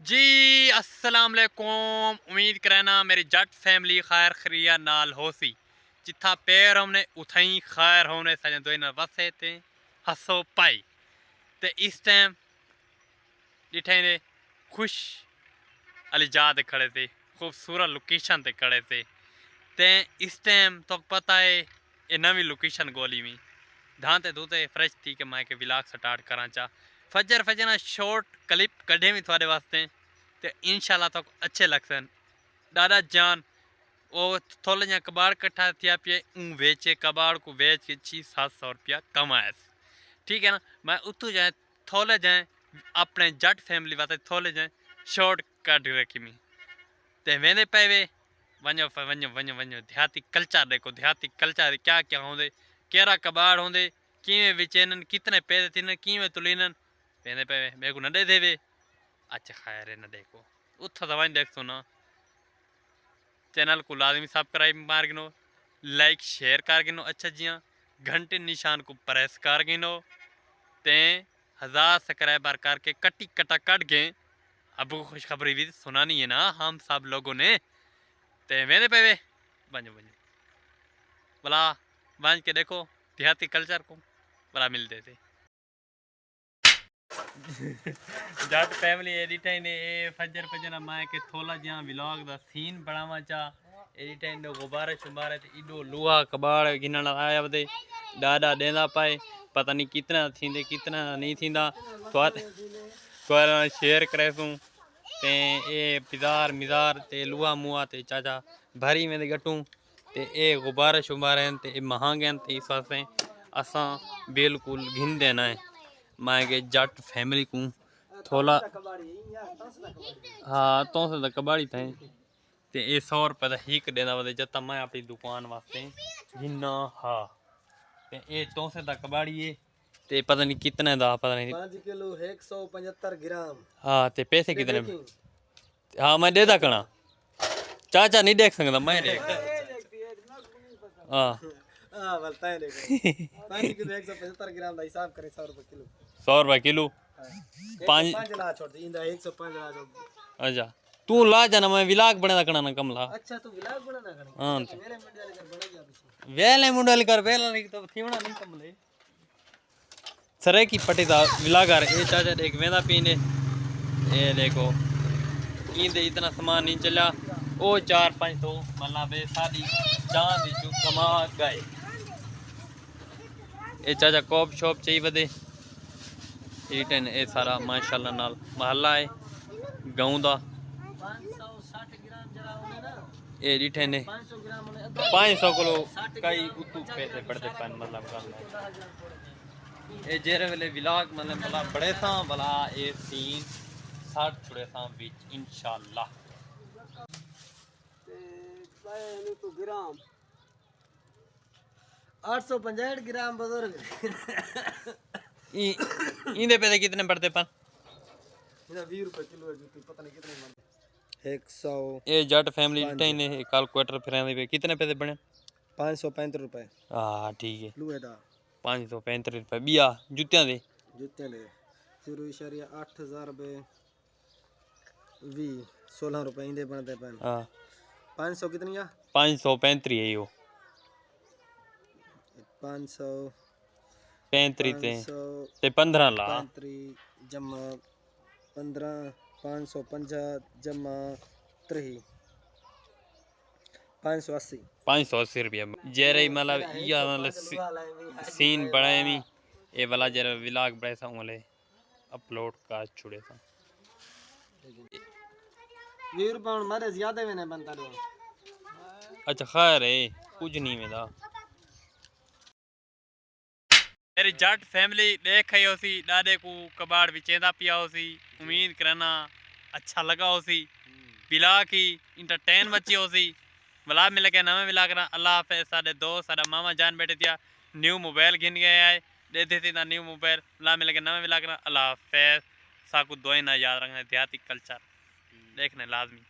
जी अस्सलाम वालेकुम। उम्मीद करना मेरी जट फैमिली खैर खरिया नाल होसी। जिथा पैर हमने उथई खैर होने सजन दो वसे ते हसो पाई ते इस टाइम डिठे ने खुश अलीजाद खड़े थे, खूबसूरत लोकेशन ते खड़े थे। ते इस टाइम तो पता है ये नवी लोकेशन गोली में धांते धोते फ्रेश थी के मैं के विलाग स्टार्ट करा चा फजर फजना शॉर्ट क्लिप कढ़े में थोड़े वास्ते ते इंशाल्लाह तो अच्छे लगसन। दादा जान वो थोड़े जा कबाड़ कट्ठा थिया पे वेचे कबाड़ को वेच के 600-700 रुपया कमाए। ठीक है ना, मैं उतू जाए थोड़े जाए अपने जट फैमिली वास्ते थोड़े जाए शॉर्ट कट रखी मी ते वेंदे पे वे वञो वञो वञो वञो देहाती कल्चर देखो। देहाती कल्चर क्या क्या होंदे, केरा कबाड़ होंदे, किवें विचेनन, कितने पैसे थिन, किवें तुलिनन वेंदे पे मेरे को न दे देवे। अच्छा खैर है न देखो उथा दवाई देख सुना। चैनल को लाजमी सब्सक्राइब मार गिनो, लाइक शेयर कर गिनो, अच्छा जिया घंटे निशान को प्रेस कर गिनो ते 1000 सब्सक्राइबर करके कटी कटा कट गए। अब खुशखबरी भी सुनानी है ना हम सब लोगों ने ते वेंदे पे वे वञो वञो भला वञ के देखो देहाती कल्चर को भला मिलते थे। जट फैमिली एडिटाइन ने फजर फजर माए के थोला जिया व्लॉग दा सीन बनावा चा एडिटाइन दो गुब्बारे शुब्बारे ते इडो लोहा कबाड़ गिनण आया वदे डाडा देंदा पाए पता नहीं कितना थींदे कितना नहीं थींदा तो शेयर करे तू ते ए पिदार मिदार ते लुआ मुआ ते चाचा भरी में गटू ते ए गुब्बारे शुब्बारे ते ए महंगे ते इस वास्ते असा बिल्कुल घिन देना है मैं के जट फैमिली को थोड़ा हाँ तो से कबाड़ी थे ते ए 100 रुपये का हिक देना वदे जता मैं अपनी दुकान वास्ते जिन्ना हाँ ते ए तो से कबाड़ी है ते पता नहीं कितने दा पता नहीं 5 किलो 175 ग्राम। हाँ ते पैसे कितने हाँ मैं दे दा कना चाचा नहीं देख सकता मैं देख हाँ हां बोलता है देखो 5 किलो 175 ग्राम का हिसाब करे 100 रुपए किलो 100 रुपये किलो 5 ला छोड़ दी इंदा 105 ला छोड़। अच्छा तू ला जाना मैं विलाग बने कना ना कमला। अच्छा तू विलाग बनाना कना हां मेरे मंडल कर बना गया पीछे वेले मुंडल कर वेला नहीं तो थीवना नहीं कमले सरे की पटीदा विलागर ए चाचा देख वेंदा पीने ए देखो इंदे इतना सामान नहीं चला ओ 4-5 मतलब बे सादी जान दी जो कमा गए ए चाचा कॉप शॉप चाहिए वदे ईटन ए सारा माशाल्लाह नाल महल्ला है गांव दा 560 ग्राम जरा होने ना ए डिठे ने 500 ग्राम होने 500 किलो कई उतू पैसे पड़ते पन मतलब गल ए जेरे वेले विलाग मतलब भला बड़े सा भला ए सीन 60 छुड़े सा बीच इंशाल्लाह ते पाए तो ग्राम 865 ग्राम बुजुर्ग इंदे पैसे कितने पड़ते पन मेरा 20 रुपए किलो है जूती पता नहीं कितने बनते 100 ए जट फैमिली डिठे ने कैलकुलेटर फिरांदे पे कितने पैसे बने 535 रुपए। हां ठीक है लुए दा 535 रुपए बिया जूतियां दे जूते ले 0.8000 रुपए 20 16 रुपए इंदे बनते पन। हां 500 कितनी आ 535 है यो 500 35 ते 15 ला 35 जमा 15 550 जमा 3 580 580 रुपया जेरे मतलब या मतलब सीन बड़े में ए वाला जेरे व्लॉग बड़े सा वाले अपलोड का छुड़े सा 20 रुपए मारे ज्यादा में नहीं बनता लो। अच्छा खैर है कुछ नहीं मेरा मेरी जट फैमिली देख ही होसी दादे को कबाड़ विचेंदा पिया होसी उम्मीद करना अच्छा लगा होसी पिला की इंटरटेन बची होसी भला मिल के नवे मिला करना। अल्लाह हाफिज़ साडे दोस्त साडा मामा जान बैठे थिया न्यू मोबाइल घिन गए आए दे दी थी ना न्यू मोबाइल भला मिल के नवे मिला करना। अल्लाह हाफिज़ साकू दुआई ना याद रखना देहाती कल्चर देखने लाजमी।